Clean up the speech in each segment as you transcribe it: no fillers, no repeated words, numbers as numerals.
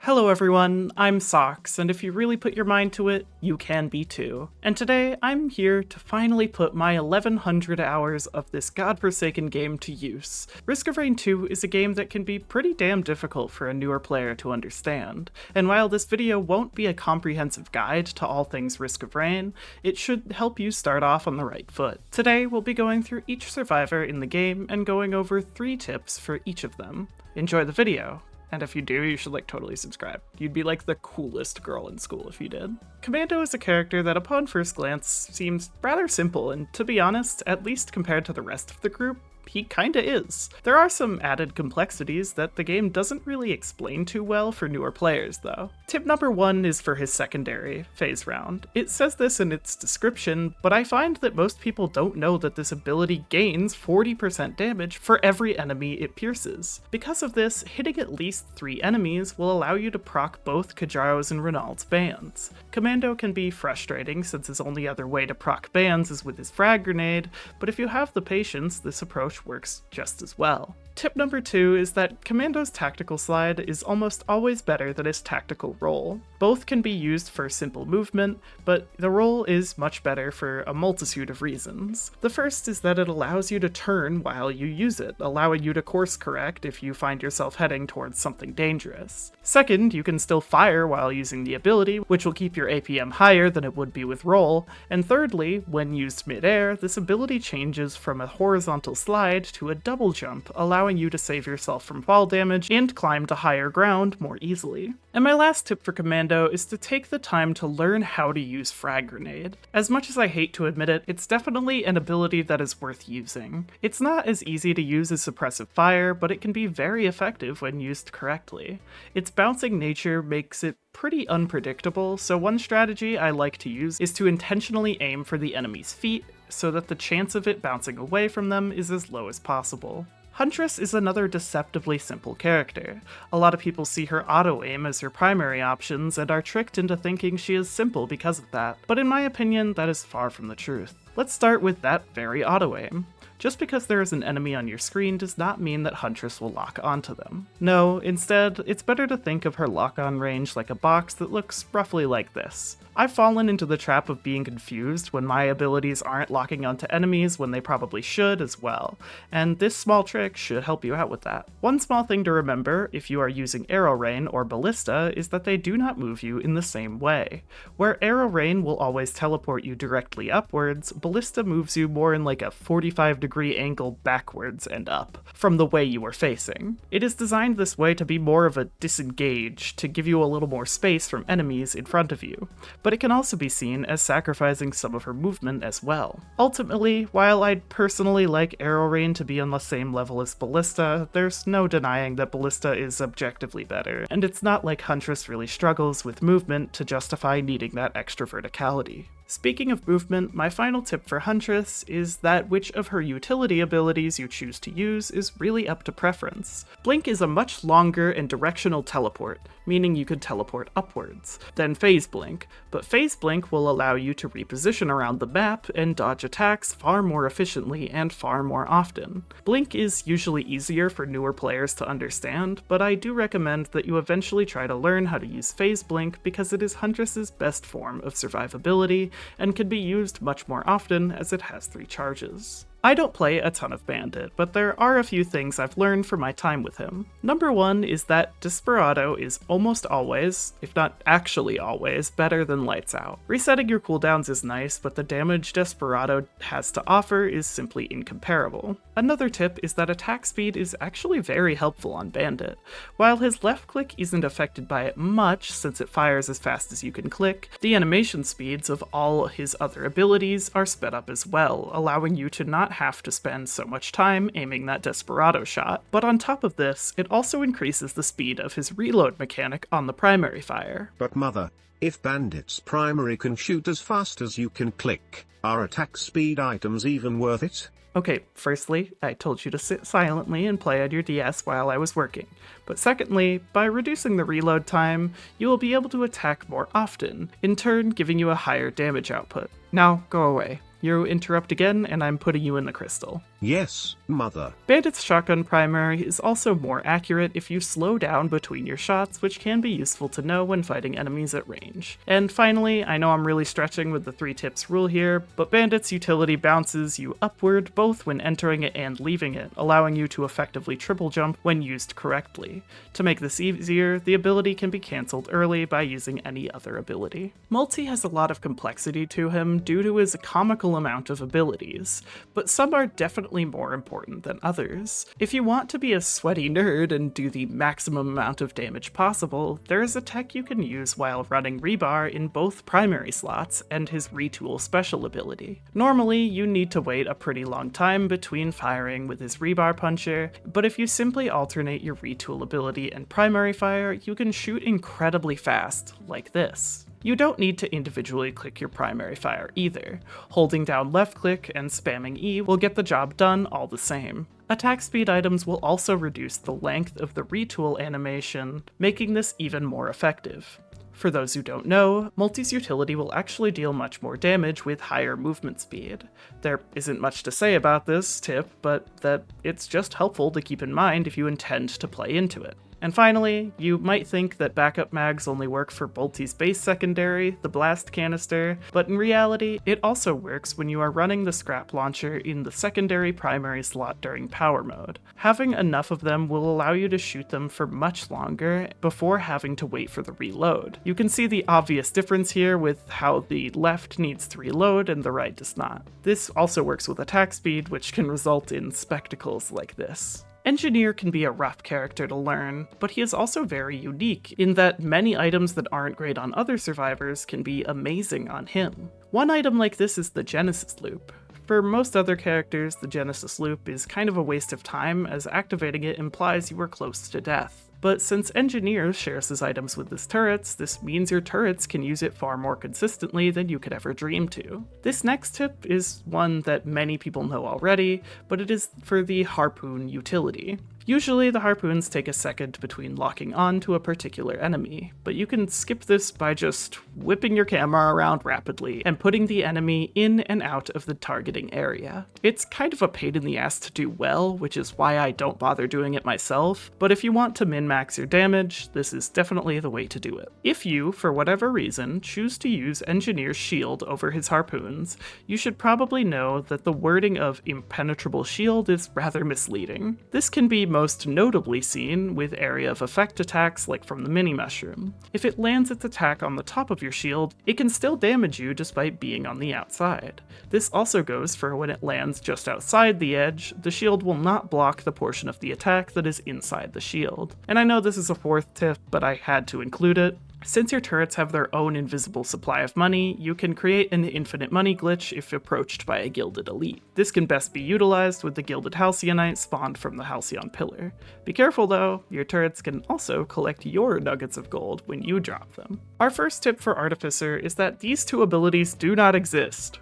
Hello everyone, I'm Socks, and if you really put your mind to it, you can be too. And today, I'm here to finally put my 1100 hours of this godforsaken game to use. Risk of Rain 2 is a game that can be pretty damn difficult for a newer player to understand, and while this video won't be a comprehensive guide to all things Risk of Rain, it should help you start off on the right foot. Today, we'll be going through each survivor in the game and going over 3 tips for each of them. Enjoy the video! And if you do, you should totally subscribe. You'd be the coolest girl in school if you did. Commando is a character that upon first glance seems rather simple, and to be honest, at least compared to the rest of the group, he kinda is. There are some added complexities that the game doesn't really explain too well for newer players though. Tip number 1 is for his secondary, Phase Round. It says this in its description, but I find that most people don't know that this ability gains 40% damage for every enemy it pierces. Because of this, hitting at least 3 enemies will allow you to proc both Kajaro's and Renault's bands. Commando can be frustrating since his only other way to proc bands is with his frag grenade, but if you have the patience, this approach works just as well. Tip number 2 is that Commando's tactical slide is almost always better than his tactical roll. Both can be used for simple movement, but the roll is much better for a multitude of reasons. The first is that it allows you to turn while you use it, allowing you to course correct if you find yourself heading towards something dangerous. Second, you can still fire while using the ability, which will keep your APM higher than it would be with roll. And thirdly, when used mid-air, this ability changes from a horizontal slide to a double jump, allowing you to save yourself from fall damage and climb to higher ground more easily. And my last tip for Commando is to take the time to learn how to use Frag Grenade. As much as I hate to admit it, it's definitely an ability that is worth using. It's not as easy to use as Suppressive Fire, but it can be very effective when used correctly. Its bouncing nature makes it pretty unpredictable, so one strategy I like to use is to intentionally aim for the enemy's feet, so that the chance of it bouncing away from them is as low as possible. Huntress is another deceptively simple character. A lot of people see her auto-aim as her primary options and are tricked into thinking she is simple because of that, but in my opinion, that is far from the truth. Let's start with that very auto-aim. Just because there is an enemy on your screen does not mean that Huntress will lock onto them. No, instead, it's better to think of her lock-on range like a box that looks roughly like this. I've fallen into the trap of being confused when my abilities aren't locking onto enemies when they probably should as well, and this small trick should help you out with that. One small thing to remember if you are using Arrow Rain or Ballista is that they do not move you in the same way. Where Arrow Rain will always teleport you directly upwards, Ballista moves you more in a 45-degree angle backwards and up, from the way you are facing. It is designed this way to be more of a disengage, to give you a little more space from enemies in front of you, but it can also be seen as sacrificing some of her movement as well. Ultimately, while I'd personally like Arrow Rain to be on the same level as Ballista, there's no denying that Ballista is objectively better, and it's not like Huntress really struggles with movement to justify needing that extra verticality. Speaking of movement, my final tip for Huntress is that which of her utility abilities you choose to use is really up to preference. Blink is a much longer and directional teleport, meaning you could teleport upwards, than Phase Blink, but Phase Blink will allow you to reposition around the map and dodge attacks far more efficiently and far more often. Blink is usually easier for newer players to understand, but I do recommend that you eventually try to learn how to use Phase Blink because it is Huntress's best form of survivability, and can be used much more often as it has 3 charges. I don't play a ton of Bandit, but there are a few things I've learned from my time with him. Number 1 is that Desperado is almost always, if not actually always, better than Lights Out. Resetting your cooldowns is nice, but the damage Desperado has to offer is simply incomparable. Another tip is that attack speed is actually very helpful on Bandit. While his left click isn't affected by it much since it fires as fast as you can click, the animation speeds of all his other abilities are sped up as well, allowing you to not have to spend so much time aiming that Desperado shot. But on top of this, it also increases the speed of his reload mechanic on the primary fire. But mother, if Bandit's primary can shoot as fast as you can click, are attack speed items even worth it? Okay, firstly, I told you to sit silently and play on your DS while I was working. But secondly, by reducing the reload time, you will be able to attack more often, in turn giving you a higher damage output. Now, go away. You interrupt again, and I'm putting you in the crystal. Yes, mother. Bandit's shotgun primary is also more accurate if you slow down between your shots, which can be useful to know when fighting enemies at range. And finally, I know I'm really stretching with the 3 tips rule here, but Bandit's utility bounces you upward both when entering it and leaving it, allowing you to effectively triple jump when used correctly. To make this easier, the ability can be cancelled early by using any other ability. Mul-T has a lot of complexity to him due to his comical amount of abilities, but some are definitely more important than others. If you want to be a sweaty nerd and do the maximum amount of damage possible, there is a tech you can use while running rebar in both primary slots and his retool special ability. Normally, you need to wait a pretty long time between firing with his rebar puncher, but if you simply alternate your retool ability and primary fire, you can shoot incredibly fast, like this. You don't need to individually click your primary fire either. Holding down left click and spamming E will get the job done all the same. Attack speed items will also reduce the length of the retool animation, making this even more effective. For those who don't know, Mul-T's utility will actually deal much more damage with higher movement speed. There isn't much to say about this tip, but that it's just helpful to keep in mind if you intend to play into it. And finally, you might think that backup mags only work for Mul-T's base secondary, the blast canister, but in reality, it also works when you are running the scrap launcher in the secondary primary slot during power mode. Having enough of them will allow you to shoot them for much longer before having to wait for the reload. You can see the obvious difference here with how the left needs to reload and the right does not. This also works with attack speed, which can result in spectacles like this. Engineer can be a rough character to learn, but he is also very unique in that many items that aren't great on other survivors can be amazing on him. One item like this is the Genesis loop. For most other characters, the Genesis loop is kind of a waste of time, as activating it implies you are close to death. But since Engineer shares his items with his turrets, this means your turrets can use it far more consistently than you could ever dream to. This next tip is one that many people know already, but it is for the Harpoon utility. Usually the harpoons take a second between locking on to a particular enemy, but you can skip this by just whipping your camera around rapidly and putting the enemy in and out of the targeting area. It's kind of a pain in the ass to do well, which is why I don't bother doing it myself, but if you want to min-max your damage, this is definitely the way to do it. If you, for whatever reason, choose to use Engineer's shield over his harpoons, you should probably know that the wording of impenetrable shield is rather misleading. This can be most notably seen with area of effect attacks like from the mini mushroom. If it lands its attack on the top of your shield, it can still damage you despite being on the outside. This also goes for when it lands just outside the edge, the shield will not block the portion of the attack that is inside the shield. And I know this is a fourth tip, but I had to include it. Since your turrets have their own invisible supply of money, you can create an infinite money glitch if approached by a gilded elite. This can best be utilized with the gilded Halcyonite spawned from the Halcyon Pillar. Be careful though, your turrets can also collect your nuggets of gold when you drop them. Our first tip for Artificer is that these two abilities do not exist.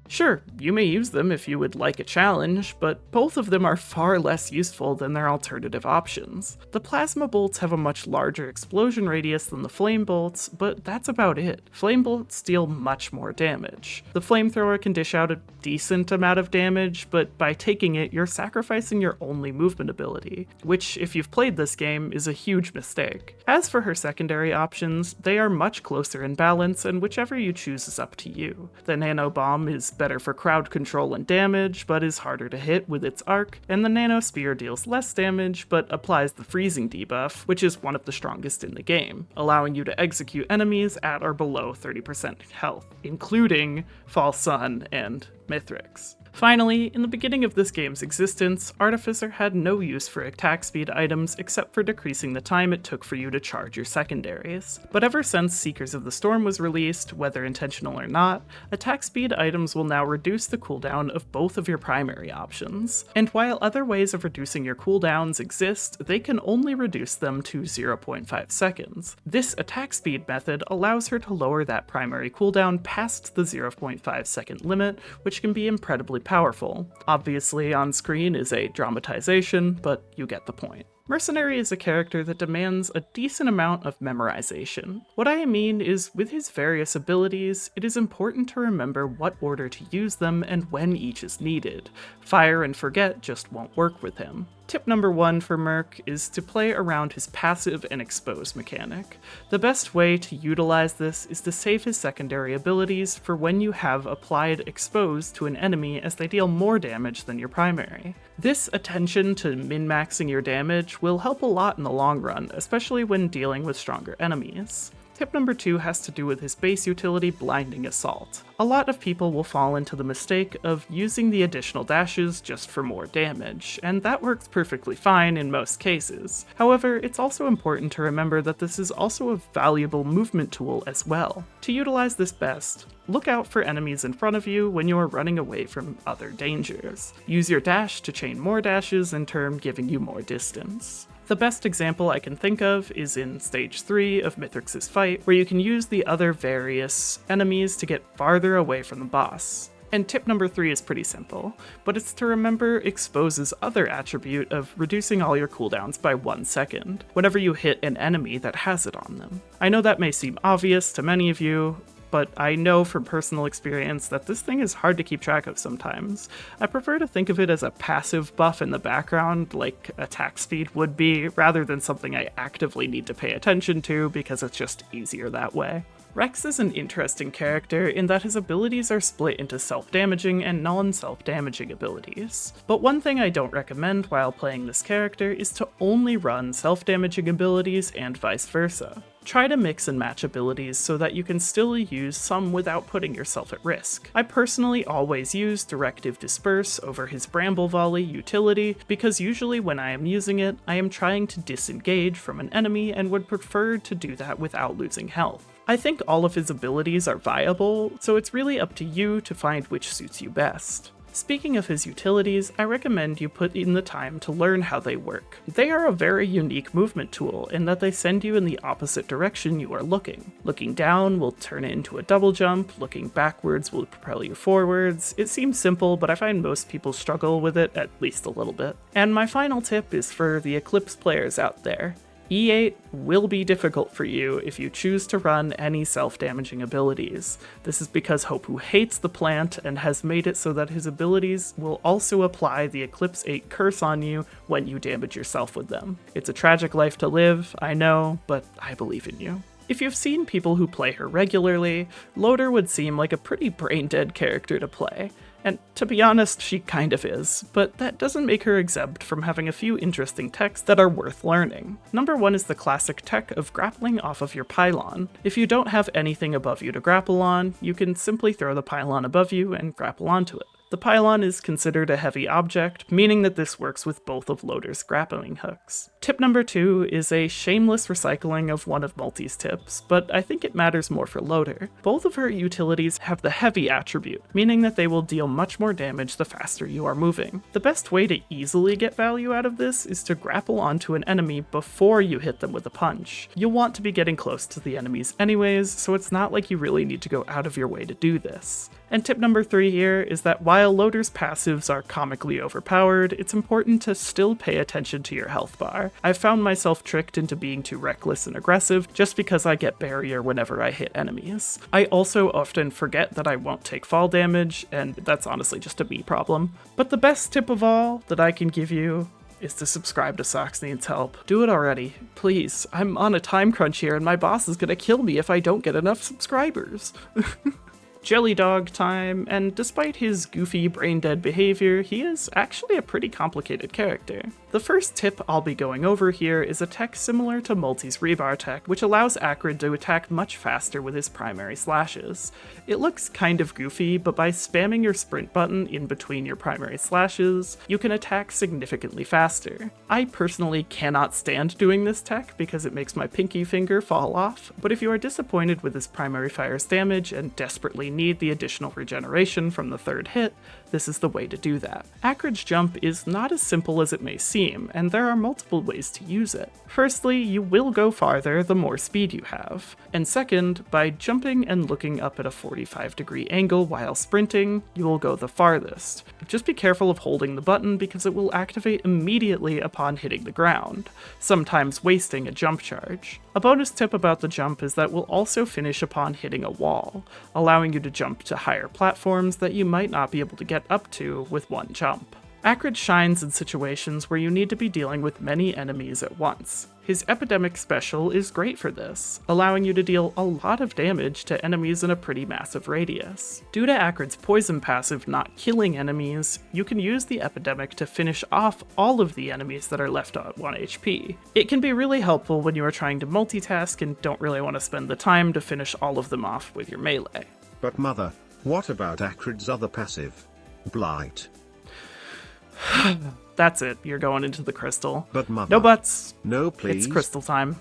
Sure, you may use them if you would like a challenge, but both of them are far less useful than their alternative options. The plasma bolts have a much larger explosion radius than the flame bolts, but that's about it. Flame bolts deal much more damage. The flamethrower can dish out a decent amount of damage, but by taking it, you're sacrificing your only movement ability, which, if you've played this game, is a huge mistake. As for her secondary options, they are much closer in balance, and whichever you choose is up to you. The nano bomb is better for crowd control and damage, but is harder to hit with its arc, and the nano spear deals less damage, but applies the freezing debuff, which is one of the strongest in the game, allowing you to execute enemies at or below 30% health, including False Sun and Mithrix. Finally, in the beginning of this game's existence, Artificer had no use for attack speed items except for decreasing the time it took for you to charge your secondaries. But ever since Seekers of the Storm was released, whether intentional or not, attack speed items will now reduce the cooldown of both of your primary options. And while other ways of reducing your cooldowns exist, they can only reduce them to 0.5 seconds. This attack speed method allows her to lower that primary cooldown past the 0.5 second limit, which can be incredibly powerful. Obviously, on screen is a dramatization, but you get the point. Mercenary is a character that demands a decent amount of memorization. What I mean is, with his various abilities, it is important to remember what order to use them and when each is needed. Fire and forget just won't work with him. Tip number 1 for Merc is to play around his passive and expose mechanic. The best way to utilize this is to save his secondary abilities for when you have applied expose to an enemy, as they deal more damage than your primary. This attention to min-maxing your damage will help a lot in the long run, especially when dealing with stronger enemies. Tip number 2 has to do with his base utility, Blinding Assault. A lot of people will fall into the mistake of using the additional dashes just for more damage, and that works perfectly fine in most cases. However, it's also important to remember that this is also a valuable movement tool as well. To utilize this best, look out for enemies in front of you when you are running away from other dangers. Use your dash to chain more dashes, in turn giving you more distance. The best example I can think of is in Stage 3 of Mithrix's fight, where you can use the other various enemies to get farther away from the boss. And tip number 3 is pretty simple, but it's to remember Expose's other attribute of reducing all your cooldowns by 1 second, whenever you hit an enemy that has it on them. I know that may seem obvious to many of you, but I know from personal experience that this thing is hard to keep track of sometimes. I prefer to think of it as a passive buff in the background, like attack speed would be, rather than something I actively need to pay attention to because it's just easier that way. Rex is an interesting character in that his abilities are split into self-damaging and non-self-damaging abilities. But one thing I don't recommend while playing this character is to only run self-damaging abilities and vice versa. Try to mix and match abilities so that you can still use some without putting yourself at risk. I personally always use Directive Disperse over his Bramble Volley utility, because usually when I am using it, I am trying to disengage from an enemy and would prefer to do that without losing health. I think all of his abilities are viable, so it's really up to you to find which suits you best. Speaking of his utilities, I recommend you put in the time to learn how they work. They are a very unique movement tool in that they send you in the opposite direction you are looking. Looking down will turn it into a double jump, looking backwards will propel you forwards. It seems simple, but I find most people struggle with it at least a little bit. And my final tip is for the Eclipse players out there. E8 will be difficult for you if you choose to run any self-damaging abilities. This is because Hopu hates the plant and has made it so that his abilities will also apply the Eclipse 8 curse on you when you damage yourself with them. It's a tragic life to live, I know, but I believe in you. If you've seen people who play her regularly, Loader would seem like a pretty brain-dead character to play. And to be honest, she kind of is, but that doesn't make her exempt from having a few interesting techs that are worth learning. Number 1 is the classic tech of grappling off of your pylon. If you don't have anything above you to grapple on, you can simply throw the pylon above you and grapple onto it. The pylon is considered a heavy object, meaning that this works with both of Loader's grappling hooks. Tip number 2 is a shameless recycling of one of Mul-T's tips, but I think it matters more for Loader. Both of her utilities have the heavy attribute, meaning that they will deal much more damage the faster you are moving. The best way to easily get value out of this is to grapple onto an enemy before you hit them with a punch. You'll want to be getting close to the enemies anyways, so it's not like you really need to go out of your way to do this. And tip number 3 here is that while Loader's passives are comically overpowered, it's important to still pay attention to your health bar. I've found myself tricked into being too reckless and aggressive just because I get barrier whenever I hit enemies. I also often forget that I won't take fall damage, and that's honestly just a me problem. But the best tip of all that I can give you is to subscribe to Socks Needs Help. Do it already, please. I'm on a time crunch here and my boss is gonna kill me if I don't get enough subscribers. Jelly Dog time, and despite his goofy brain-dead behavior, he is actually a pretty complicated character. The first tip I'll be going over here is a tech similar to Mul-T's Rebar tech, which allows Acrid to attack much faster with his primary slashes. It looks kind of goofy, but by spamming your sprint button in between your primary slashes, you can attack significantly faster. I personally cannot stand doing this tech because it makes my pinky finger fall off, but if you are disappointed with his primary fire's damage and desperately need the additional regeneration from the third hit, this is the way to do that. Acrid's jump is not as simple as it may seem, team, and there are multiple ways to use it. Firstly, you will go farther the more speed you have. And second, by jumping and looking up at a 45-degree angle while sprinting, you will go the farthest. Just be careful of holding the button because it will activate immediately upon hitting the ground, sometimes wasting a jump charge. A bonus tip about the jump is that it will also finish upon hitting a wall, allowing you to jump to higher platforms that you might not be able to get up to with one jump. Acrid shines in situations where you need to be dealing with many enemies at once. His Epidemic special is great for this, allowing you to deal a lot of damage to enemies in a pretty massive radius. Due to Acrid's poison passive not killing enemies, you can use the Epidemic to finish off all of the enemies that are left at 1 HP. It can be really helpful when you are trying to multitask and don't really want to spend the time to finish all of them off with your melee. But mother, what about Acrid's other passive? Blight. That's it, you're going into the crystal. But mother. No buts. No, please. It's crystal time.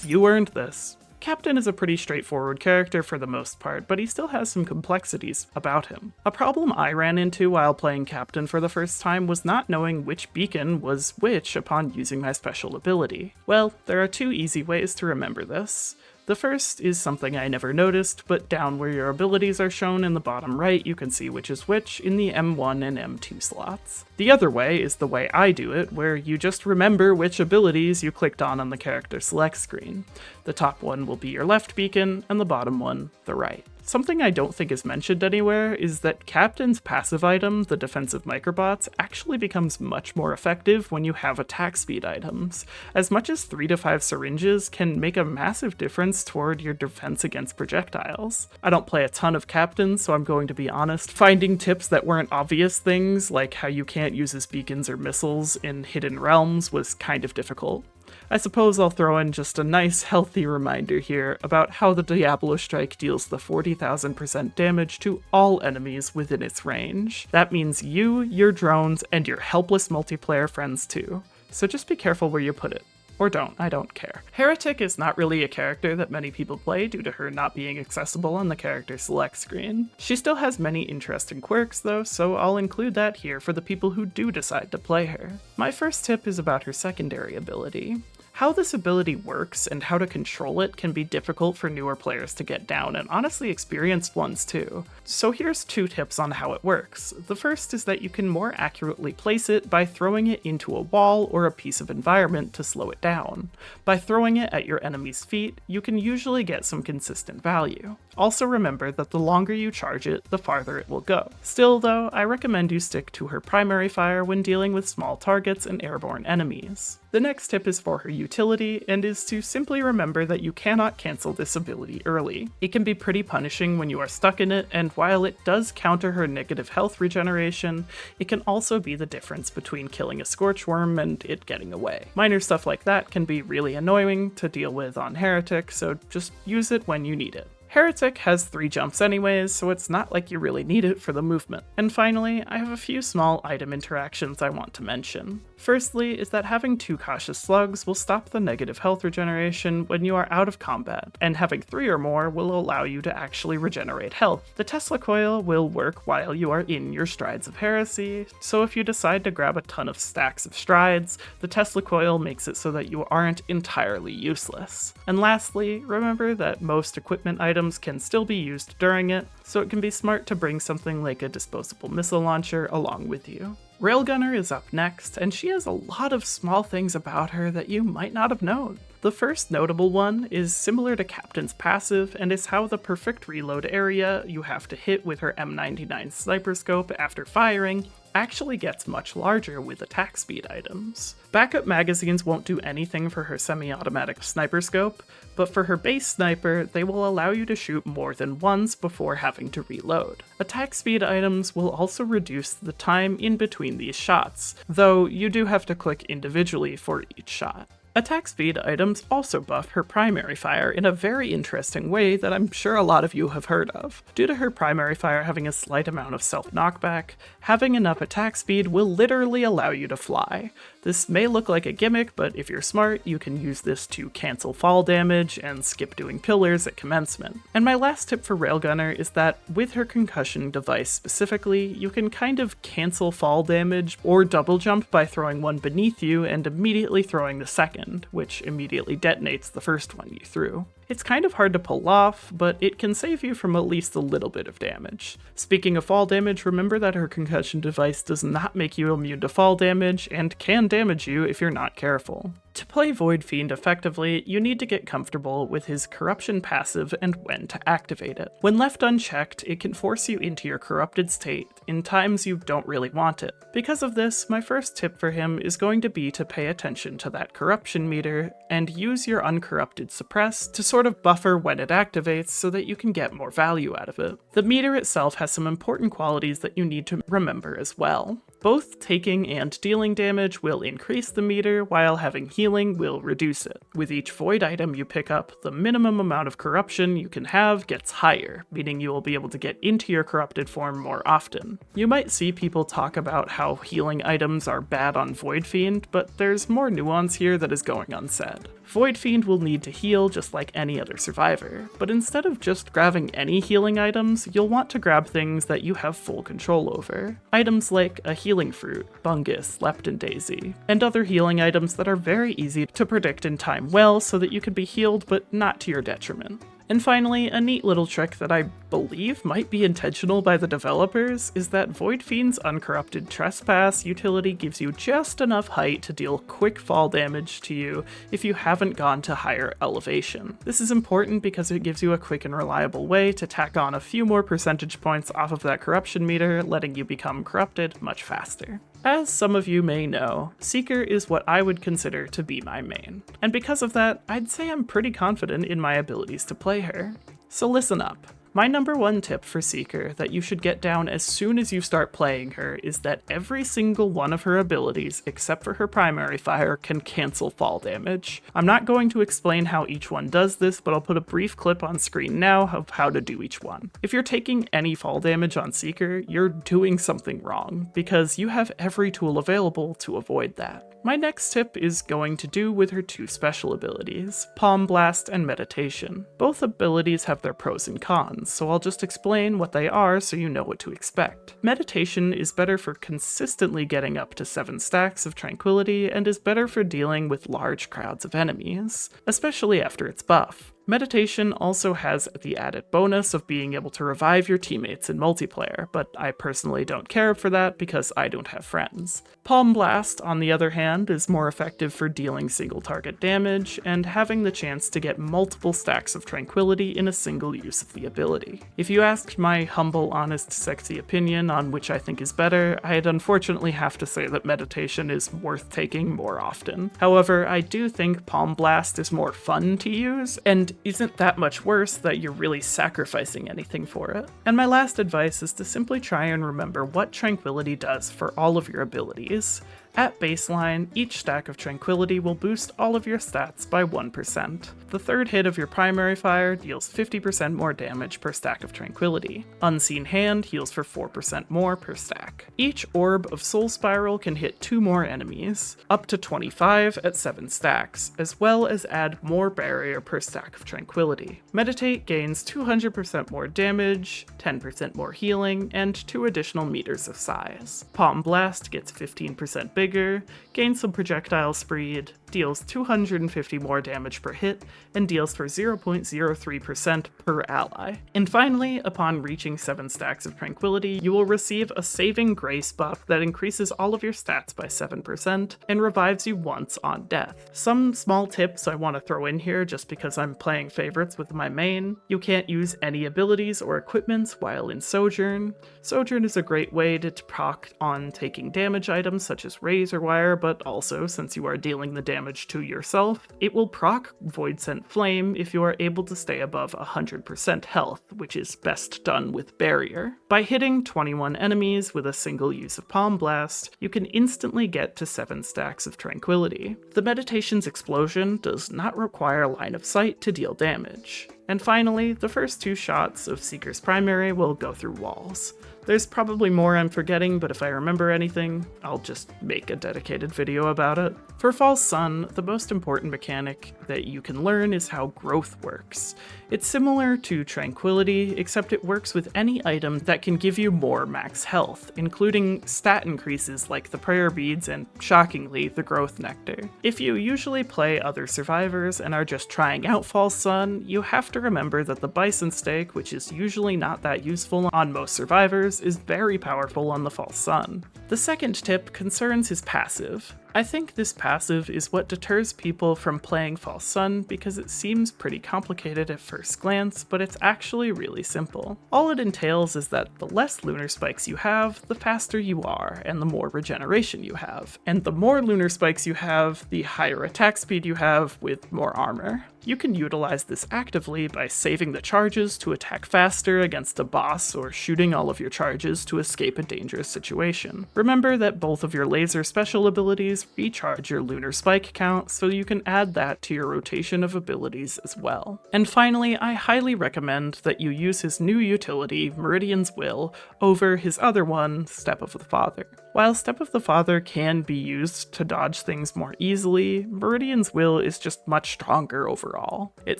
You earned this. Captain is a pretty straightforward character for the most part, but he still has some complexities about him. A problem I ran into while playing Captain for the first time was not knowing which beacon was which upon using my special ability. Well, there are two easy ways to remember this. The first is something I never noticed, but down where your abilities are shown in the bottom right, you can see which is which in the M1 and M2 slots. The other way is the way I do it, where you just remember which abilities you clicked on the character select screen. The top one will be your left beacon, and the bottom one, the right. Something I don't think is mentioned anywhere is that Captain's passive item, the defensive microbots, actually becomes much more effective when you have attack speed items. As much as 3 to 5 syringes can make a massive difference toward your defense against projectiles. I don't play a ton of Captain, so I'm going to be honest. Finding tips that weren't obvious things, like how you can't use his beacons or missiles in hidden realms, was kind of difficult. I suppose I'll throw in just a nice, healthy reminder here about how the Diablo Strike deals the 40,000% damage to all enemies within its range. That means you, your drones, and your helpless multiplayer friends too. So just be careful where you put it. Or don't, I don't care. Heretic is not really a character that many people play due to her not being accessible on the character select screen. She still has many interesting quirks though, so I'll include that here for the people who do decide to play her. My first tip is about her secondary ability. How this ability works and how to control it can be difficult for newer players to get down, and honestly experienced ones too. So here's 2 tips on how it works. The first is that you can more accurately place it by throwing it into a wall or a piece of environment to slow it down. By throwing it at your enemy's feet, you can usually get some consistent value. Also remember that the longer you charge it, the farther it will go. Still though, I recommend you stick to her primary fire when dealing with small targets and airborne enemies. The next tip is for her utility, and is to simply remember that you cannot cancel this ability early. It can be pretty punishing when you are stuck in it, and while it does counter her negative health regeneration, it can also be the difference between killing a Scorchworm and it getting away. Minor stuff like that can be really annoying to deal with on Heretic, so just use it when you need it. Heretic has 3 jumps anyways, so it's not like you really need it for the movement. And finally, I have a few small item interactions I want to mention. Firstly is that having 2 cautious slugs will stop the negative health regeneration when you are out of combat, and having 3 or more will allow you to actually regenerate health. The Tesla coil will work while you are in your strides of heresy, so if you decide to grab a ton of stacks of strides, the Tesla coil makes it so that you aren't entirely useless. And lastly, remember that most equipment items can still be used during it, so it can be smart to bring something like a disposable missile launcher along with you. Railgunner is up next, and she has a lot of small things about her that you might not have known. The first notable one is similar to Captain's passive, and is how the perfect reload area you have to hit with her M99 sniper scope after firing actually gets much larger with attack speed items. Backup magazines won't do anything for her semi-automatic sniper scope, but for her base sniper, they will allow you to shoot more than once before having to reload. Attack speed items will also reduce the time in between these shots, though you do have to click individually for each shot. Attack speed items also buff her primary fire in a very interesting way that I'm sure a lot of you have heard of. Due to her primary fire having a slight amount of self-knockback, having enough attack speed will literally allow you to fly. This may look like a gimmick, but if you're smart, you can use this to cancel fall damage and skip doing pillars at commencement. And my last tip for Railgunner is that with her concussion device specifically, you can kind of cancel fall damage or double jump by throwing one beneath you and immediately throwing the second, which immediately detonates the first one you threw. It's kind of hard to pull off, but it can save you from at least a little bit of damage. Speaking of fall damage, remember that her concussion device does not make you immune to fall damage and can damage you if you're not careful. To play Void Fiend effectively, you need to get comfortable with his corruption passive and when to activate it. When left unchecked, it can force you into your corrupted state in times you don't really want it. Because of this, my first tip for him is going to be to pay attention to that corruption meter and use your uncorrupted suppress to sort of buffer when it activates so that you can get more value out of it. The meter itself has some important qualities that you need to remember as well. Both taking and dealing damage will increase the meter, while having healing will reduce it. With each void item you pick up, the minimum amount of corruption you can have gets higher, meaning you will be able to get into your corrupted form more often. You might see people talk about how healing items are bad on Void Fiend, but there's more nuance here that is going unsaid. Void Fiend will need to heal just like any other survivor, but instead of just grabbing any healing items, you'll want to grab things that you have full control over. Items like a healing fruit, fungus, lepton daisy, and other healing items that are very easy to predict and time well so that you can be healed but not to your detriment. And finally, a neat little trick that I believe might be intentional by the developers is that Void Fiend's Uncorrupted Trespass utility gives you just enough height to deal quick fall damage to you if you haven't gone to higher elevation. This is important because it gives you a quick and reliable way to tack on a few more percentage points off of that corruption meter, letting you become corrupted much faster. As some of you may know, Seeker is what I would consider to be my main, and because of that, I'd say I'm pretty confident in my abilities to play her. So listen up. My number one tip for Seeker that you should get down as soon as you start playing her is that every single one of her abilities, except for her primary fire, can cancel fall damage. I'm not going to explain how each one does this, but I'll put a brief clip on screen now of how to do each one. If you're taking any fall damage on Seeker, you're doing something wrong, because you have every tool available to avoid that. My next tip is going to do with her two special abilities, Palm Blast and Meditation. Both abilities have their pros and cons, so I'll just explain what they are so you know what to expect. Meditation is better for consistently getting up to 7 stacks of Tranquility and is better for dealing with large crowds of enemies, especially after its buff. Meditation also has the added bonus of being able to revive your teammates in multiplayer, but I personally don't care for that because I don't have friends. Palm Blast, on the other hand, is more effective for dealing single target damage and having the chance to get multiple stacks of Tranquility in a single use of the ability. If you asked my humble, honest, sexy opinion on which I think is better, I'd unfortunately have to say that Meditation is worth taking more often. However, I do think Palm Blast is more fun to use, and isn't that much worse that you're really sacrificing anything for it. And my last advice is to simply try and remember what Tranquility does for all of your abilities. At baseline, each stack of Tranquility will boost all of your stats by 1%. The third hit of your primary fire deals 50% more damage per stack of Tranquility. Unseen Hand heals for 4% more per stack. Each Orb of Soul Spiral can hit 2 more enemies, up to 25 at 7 stacks, as well as add more barrier per stack of Tranquility. Meditate gains 200% more damage, 10% more healing, and 2 additional meters of size. Palm Blast gets 15% bigger, gains some projectile speed, deals 250 more damage per hit, and deals for 0.03% per ally. And finally, upon reaching 7 stacks of Tranquility, you will receive a Saving Grace buff that increases all of your stats by 7% and revives you once on death. Some small tips I want to throw in here just because I'm playing favorites with my main. You can't use any abilities or equipments while in Sojourn. Sojourn is a great way to proc on taking damage items such as Razor Wire, but also, since you are dealing the damage to yourself, it will proc Void Sent Flame if you are able to stay above 100% health, which is best done with Barrier. By hitting 21 enemies with a single use of Palm Blast, you can instantly get to 7 stacks of Tranquility. The Meditation's explosion does not require line of sight to deal damage. And finally, the first 2 shots of Seeker's primary will go through walls. There's probably more I'm forgetting, but if I remember anything, I'll just make a dedicated video about it. For False Sun, the most important mechanic that you can learn is how growth works. It's similar to Tranquility, except it works with any item that can give you more max health, including stat increases like the Prayer Beads and, shockingly, the Growth Nectar. If you usually play other survivors and are just trying out False Sun, you have to remember that the Bison Stake, which is usually not that useful on most survivors, is very powerful on the False Sun. The second tip concerns his passive. I think this passive is what deters people from playing False Sun because it seems pretty complicated at first glance, but it's actually really simple. All it entails is that the less lunar spikes you have, the faster you are, and the more regeneration you have. And the more lunar spikes you have, the higher attack speed you have with more armor. You can utilize this actively by saving the charges to attack faster against a boss or shooting all of your charges to escape a dangerous situation. Remember that both of your laser special abilities recharge your lunar spike count, so you can add that to your rotation of abilities as well. And finally, I highly recommend that you use his new utility, Meridian's Will, over his other one, Step of the Father. While Step of the Father can be used to dodge things more easily, Meridian's Will is just much stronger overall. It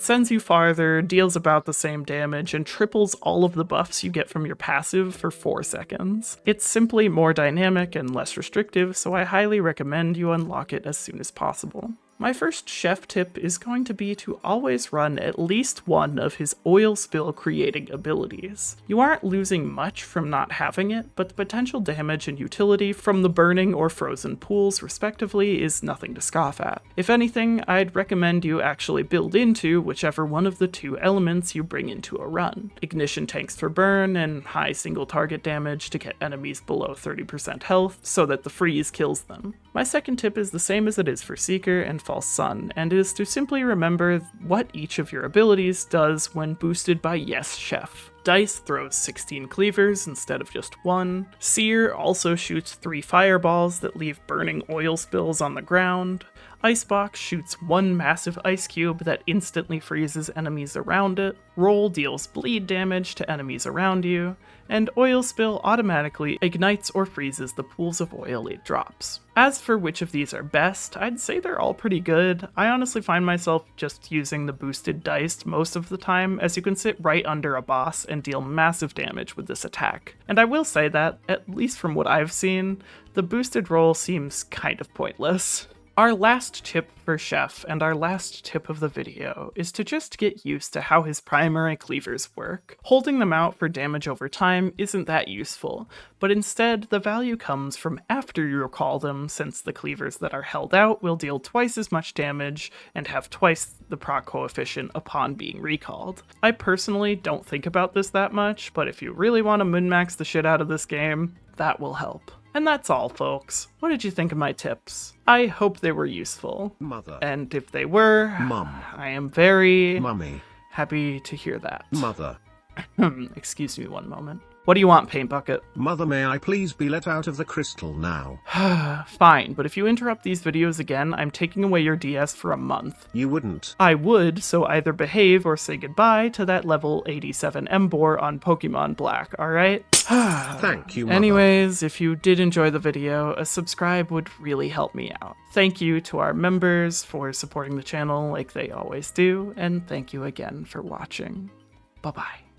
sends you farther, deals about the same damage, and triples all of the buffs you get from your passive for 4 seconds. It's simply more dynamic and less restrictive, so I highly recommend you unlock it as soon as possible. My first chef tip is going to be to always run at least one of his oil spill creating abilities. You aren't losing much from not having it, but the potential damage and utility from the burning or frozen pools respectively is nothing to scoff at. If anything, I'd recommend you actually build into whichever one of the 2 elements you bring into a run. Ignition tanks for burn and high single target damage to get enemies below 30% health so that the freeze kills them. My second tip is the same as it is for Seeker and False Sun, and is to simply remember what each of your abilities does when boosted by Yes Chef. Dice throws 16 cleavers instead of just 1. Seer also shoots 3 fireballs that leave burning oil spills on the ground. Icebox shoots 1 massive ice cube that instantly freezes enemies around it. Roll deals bleed damage to enemies around you. And Oil Spill automatically ignites or freezes the pools of oil it drops. As for which of these are best, I'd say they're all pretty good. I honestly find myself just using the boosted dice most of the time, as you can sit right under a boss and deal massive damage with this attack. And I will say that, at least from what I've seen, the boosted roll seems kind of pointless. Our last tip for Chef, and our last tip of the video, is to just get used to how his primary cleavers work. Holding them out for damage over time isn't that useful, but instead the value comes from after you recall them, since the cleavers that are held out will deal twice as much damage and have twice the proc coefficient upon being recalled. I personally don't think about this that much, but if you really want to min-max the shit out of this game, that will help. And that's all, folks. What did you think of my tips? I hope they were useful. Mother. And if they were, Mum. I am very Mummy. happy to hear that. Mother. Excuse me one moment. What do you want, Paint Bucket? Mother, may I please be let out of the crystal now? Fine, but if you interrupt these videos again, I'm taking away your DS for a month. You wouldn't. I would, so either behave or say goodbye to that level 87 Embor on Pokemon Black, alright? Thank you, Mother. Anyways, if you did enjoy the video, a subscribe would really help me out. Thank you to our members for supporting the channel like they always do, and thank you again for watching. Bye-bye.